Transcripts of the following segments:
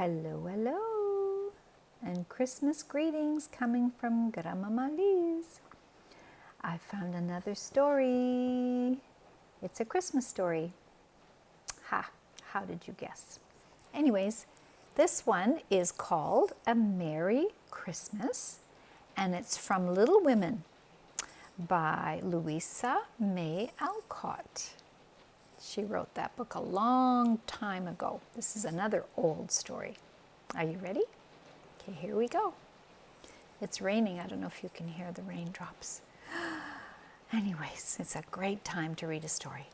Hello, hello, and Christmas greetings coming from Grandmama Liz. I found another story. It's a Christmas story. How did you guess? Anyways, this one is called A Merry Christmas, and it's from Little Women by Louisa May Alcott. She wrote that book a long time ago. This is another old story. Are you ready? Okay, here we go. It's raining. I don't know if you can hear the raindrops. Anyways, it's a great time to read a story.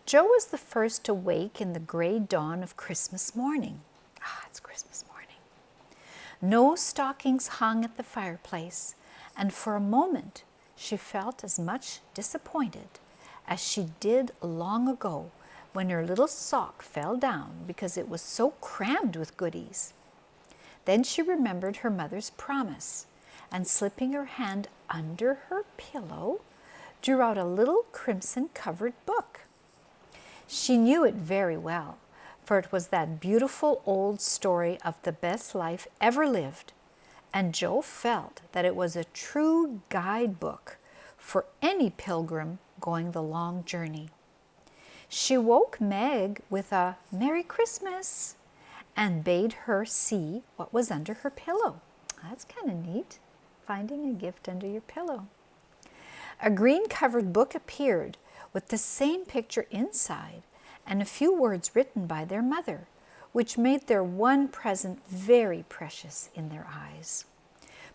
Joe was the first to wake in the gray dawn of Christmas morning. It's Christmas morning. No stockings hung at the fireplace, and for a moment she felt as much disappointed as she did long ago when her little sock fell down because it was so crammed with goodies. Then she remembered her mother's promise, and slipping her hand under her pillow, drew out a little crimson-covered book. She knew it very well, for it was that beautiful old story of the best life ever lived, and Joe felt that it was a true guidebook for any pilgrim going the long journey. She woke Meg with a "Merry Christmas" and bade her see what was under her pillow. That's kind of neat, finding a gift under your pillow. A green-covered book appeared with the same picture inside and a few words written by their mother, which made their one present very precious in their eyes.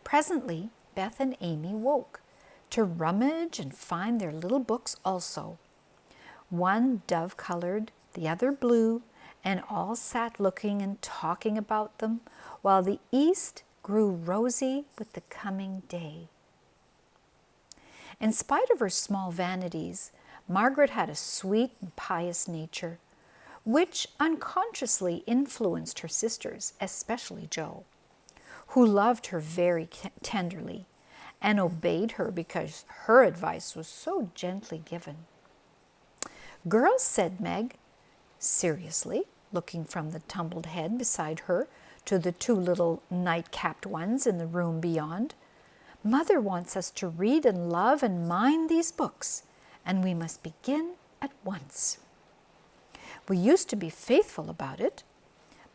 Presently, Beth and Amy woke to rummage and find their little books also. One dove-colored, the other blue, and all sat looking and talking about them, while the east grew rosy with the coming day. In spite of her small vanities, Margaret had a sweet and pious nature, which unconsciously influenced her sisters, especially Joe, who loved her very tenderly and obeyed her because her advice was so gently given. "Girls," said Meg, seriously, looking from the tumbled head beside her to the two little night-capped ones in the room beyond, "Mother wants us to read and love and mind these books, and we must begin at once. We used to be faithful about it,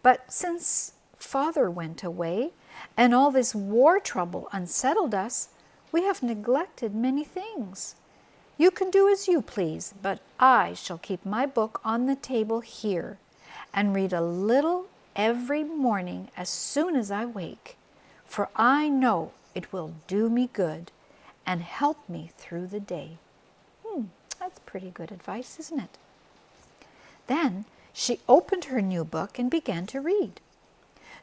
but since Father went away and all this war trouble unsettled us, we have neglected many things. You can do as you please, but I shall keep my book on the table here and read a little every morning as soon as I wake, for I know it will do me good and help me through the day." That's pretty good advice, isn't it? Then she opened her new book and began to read.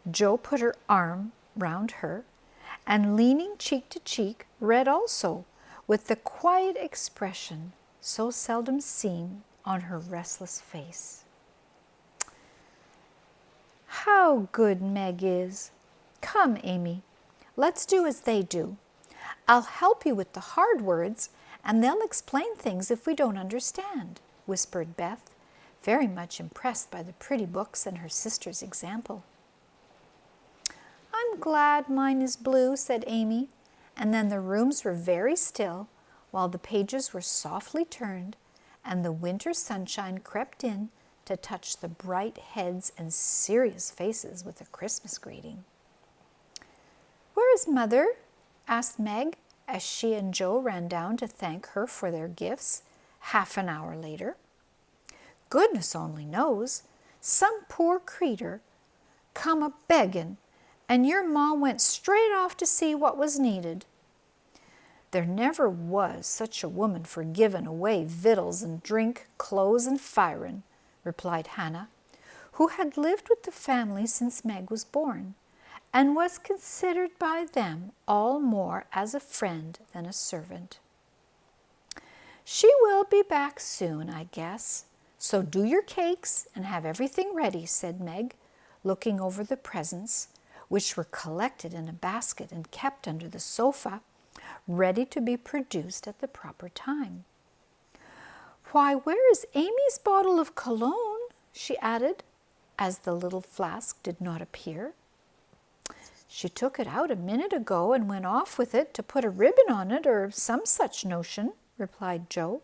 Joe put her arm round her and, leaning cheek to cheek, read also, with the quiet expression so seldom seen on her restless face. "How good Meg is! Come, Amy, let's do as they do. I'll help you with the hard words, and they'll explain things if we don't understand," whispered Beth, very much impressed by the pretty books and her sister's example. "I'm glad mine is blue," said Amy, and then the rooms were very still while the pages were softly turned and the winter sunshine crept in to touch the bright heads and serious faces with a Christmas greeting. "Where is Mother?" asked Meg as she and Joe ran down to thank her for their gifts half an hour later. "Goodness only knows. Some poor creetur come a-begging, and your ma went straight off to see what was needed." "There never was such a woman for giving away victuals and drink, clothes and firing," replied Hannah, who had lived with the family since Meg was born, and was considered by them all more as a friend than a servant. "She will be back soon, I guess, so do your cakes and have everything ready," said Meg, looking over the presents, which were collected in a basket and kept under the sofa, ready to be produced at the proper time. "Why, where is Amy's bottle of cologne?" she added, as the little flask did not appear. "She took it out a minute ago and went off with it to put a ribbon on it or some such notion," replied Joe,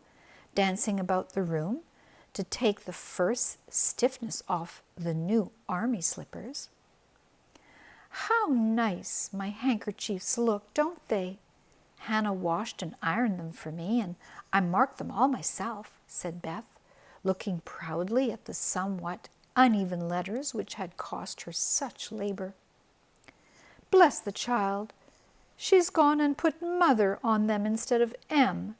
dancing about the room to take the first stiffness off the new army slippers. "How nice my handkerchiefs look, don't they? Hannah washed and ironed them for me, and I marked them all myself," said Beth, looking proudly at the somewhat uneven letters which had cost her such labor. "Bless the child, she's gone and put Mother on them instead of M."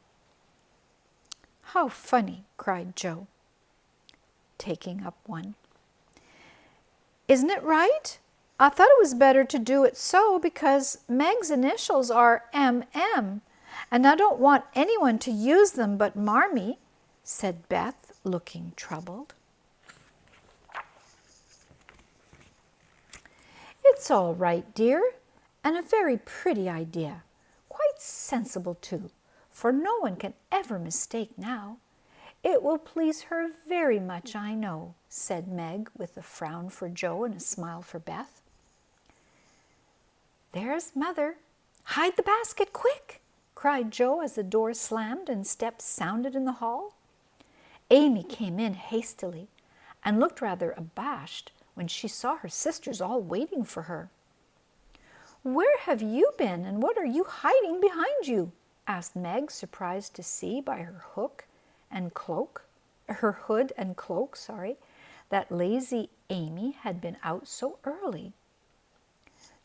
"How funny," cried Joe, taking up one. "Isn't it right? I thought it was better to do it so because Meg's initials are M.M., and I don't want anyone to use them but Marmee," said Beth, looking troubled. "It's all right, dear, and a very pretty idea. Quite sensible, too, for no one can ever mistake now. It will please her very much, I know," said Meg, with a frown for Joe and a smile for Beth. "There's Mother. Hide the basket, quick!" cried Joe as the door slammed and steps sounded in the hall. Amy came in hastily and looked rather abashed when she saw her sisters all waiting for her. "Where have you been, and what are you hiding behind you?" asked Meg, surprised to see by her hood and cloak, that lazy Amy had been out so early.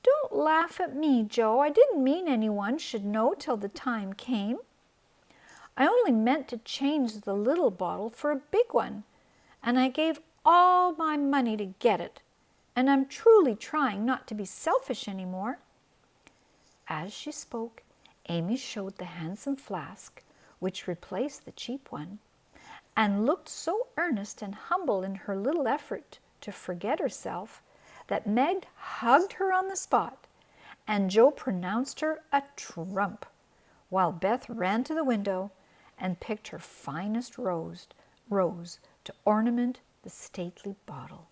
"Don't laugh at me, Joe. I didn't mean anyone should know till the time came. I only meant to change the little bottle for a big one, and I gave all my money to get it, and I'm truly trying not to be selfish anymore." As she spoke, Amy showed the handsome flask, which replaced the cheap one, and looked so earnest and humble in her little effort to forget herself that Meg hugged her on the spot, and Joe pronounced her a trump, while Beth ran to the window and picked her finest rose to ornament the stately bottle.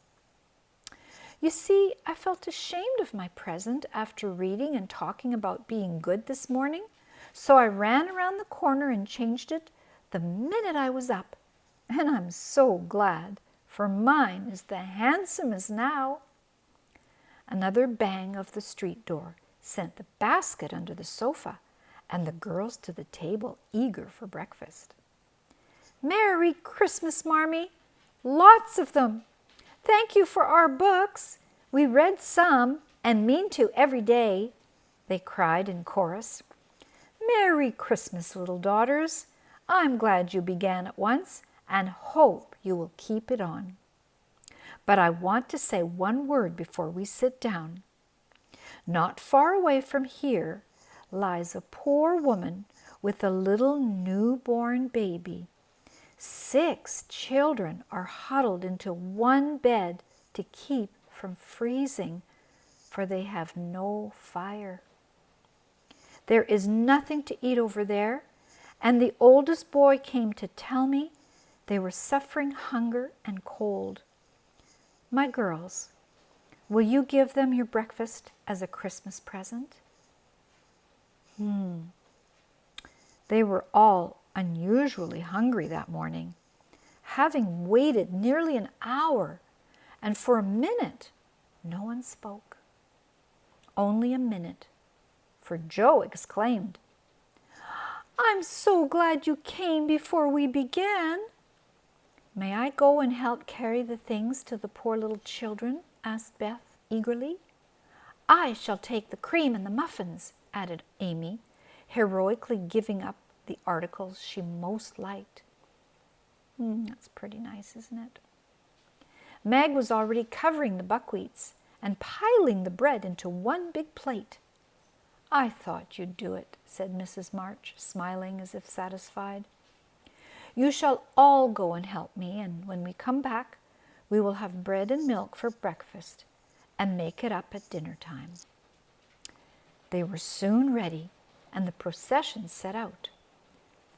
"You see, I felt ashamed of my present after reading and talking about being good this morning, so I ran around the corner and changed it the minute I was up, and I'm so glad, for mine is the handsomest now." Another bang of the street door sent the basket under the sofa and the girls to the table eager for breakfast. "Merry Christmas, Marmee! Lots of them! Thank you for our books. We read some and mean to every day," they cried in chorus. "Merry Christmas, little daughters! I'm glad you began at once and hope you will keep it on. But I want to say one word before we sit down. Not far away from here lies a poor woman with a little newborn baby. 6 children are huddled into one bed to keep from freezing, for they have no fire. There is nothing to eat over there, and the oldest boy came to tell me they were suffering hunger and cold. My girls, will you give them your breakfast as a Christmas present?" They were all unusually hungry that morning, having waited nearly an hour, and for a minute no one spoke. Only a minute, for Joe exclaimed, "I'm so glad you came before we began." "May I go and help carry the things to the poor little children?" asked Beth eagerly. "I shall take the cream and the muffins," added Amy, heroically giving up the articles she most liked. That's pretty nice, isn't it? Meg was already covering the buckwheats and piling the bread into one big plate. "I thought you'd do it," said Mrs. March, smiling as if satisfied. "You shall all go and help me, and when we come back, we will have bread and milk for breakfast and make it up at dinner time." They were soon ready, and the procession set out.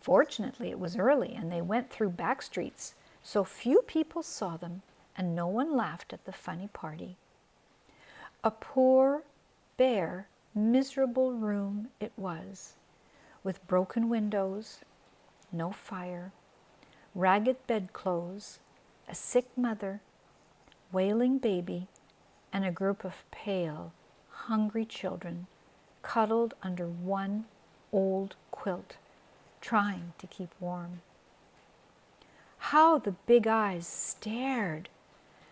Fortunately, it was early, and they went through back streets, so few people saw them, and no one laughed at the funny party. A poor, bare, miserable room it was, with broken windows, no fire, ragged bedclothes, a sick mother, wailing baby, and a group of pale, hungry children cuddled under one old quilt, trying to keep warm. How the big eyes stared,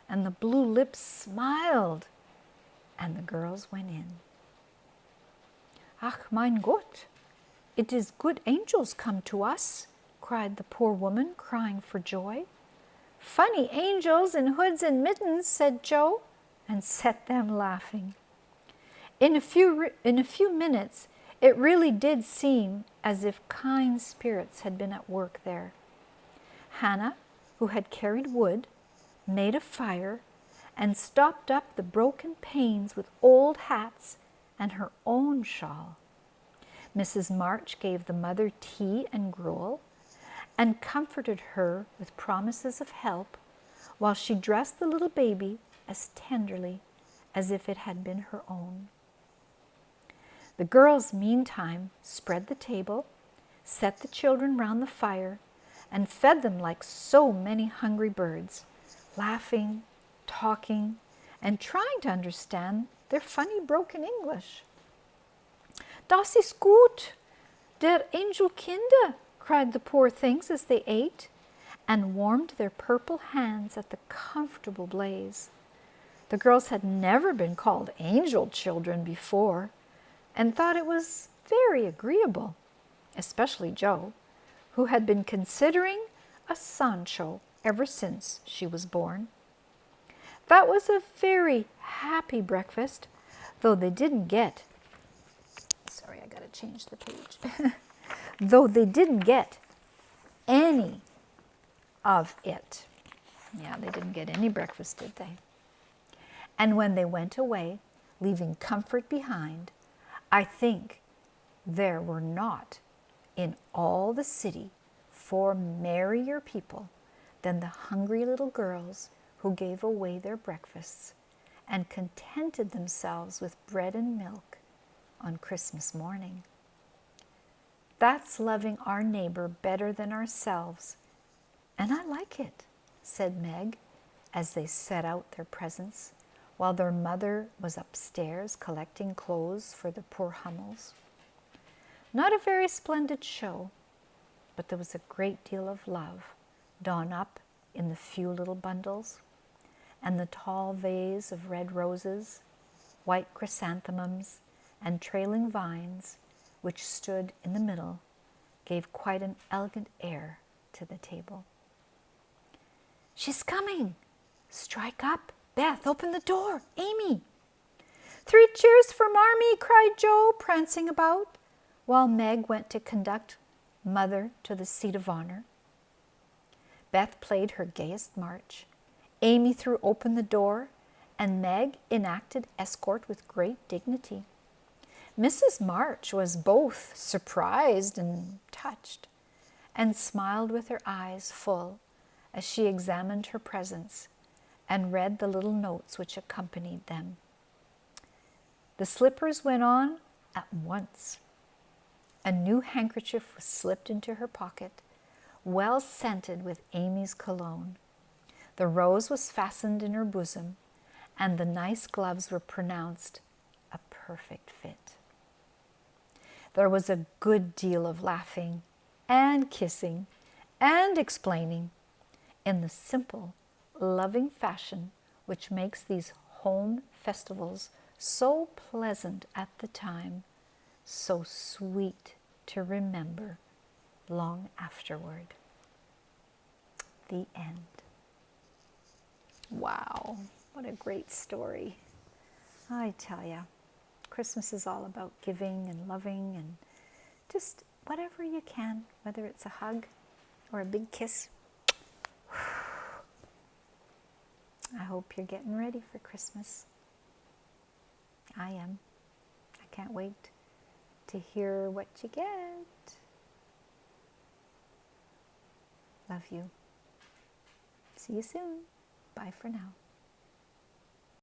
and the blue lips smiled, and the girls went in. Ach, mein Gott, it is good angels come to us, cried the poor woman, crying for joy. Funny angels in hoods and mittens, said Joe, and set them laughing. In a few minutes, it really did seem as if kind spirits had been at work there. Hannah, who had carried wood, made a fire, and stopped up the broken panes with old hats and her own shawl. Mrs. March gave the mother tea and gruel, and comforted her with promises of help, while she dressed the little baby as tenderly as if it had been her own. The girls, meantime, spread the table, set the children round the fire, and fed them like so many hungry birds, laughing, talking, and trying to understand their funny broken English. Das ist gut, der Engelkinder, cried the poor things as they ate, and warmed their purple hands at the comfortable blaze. The girls had never been called angel children before, and thought it was very agreeable, especially Joe, who had been considering a Sancho ever since she was born. That was a very happy breakfast, though they didn't get, sorry, I gotta change the page, though they didn't get any of it. Yeah, they didn't get any breakfast, did they? And when they went away, leaving comfort behind, I think there were not in all the city 4 merrier people than the hungry little girls who gave away their breakfasts and contented themselves with bread and milk on Christmas morning. That's loving our neighbor better than ourselves, and I like it, said Meg, as they set out their presents, while their mother was upstairs collecting clothes for the poor Hummels. Not a very splendid show, but there was a great deal of love done up in the few little bundles, and the tall vase of red roses, white chrysanthemums, and trailing vines, which stood in the middle, gave quite an elegant air to the table. She's coming! Strike up! Beth, open the door! Amy! 3 cheers for Marmee! Cried Joe, prancing about, while Meg went to conduct Mother to the seat of honor. Beth played her gayest march. Amy threw open the door, and Meg enacted escort with great dignity. Mrs. March was both surprised and touched, and smiled with her eyes full as she examined her presents and read the little notes which accompanied them. The slippers went on at once. A new handkerchief was slipped into her pocket, well scented with Amy's cologne. The rose was fastened in her bosom, and the nice gloves were pronounced a perfect fit. There was a good deal of laughing and kissing and explaining in the simple, loving fashion which makes these home festivals so pleasant at the time, so sweet to remember long afterward. The end. Wow, what a great story. I tell ya, Christmas is all about giving and loving and just whatever you can, whether it's a hug or a big kiss. I hope you're getting ready for Christmas. I am. I can't wait to hear what you get. Love you. See you soon. Bye for now.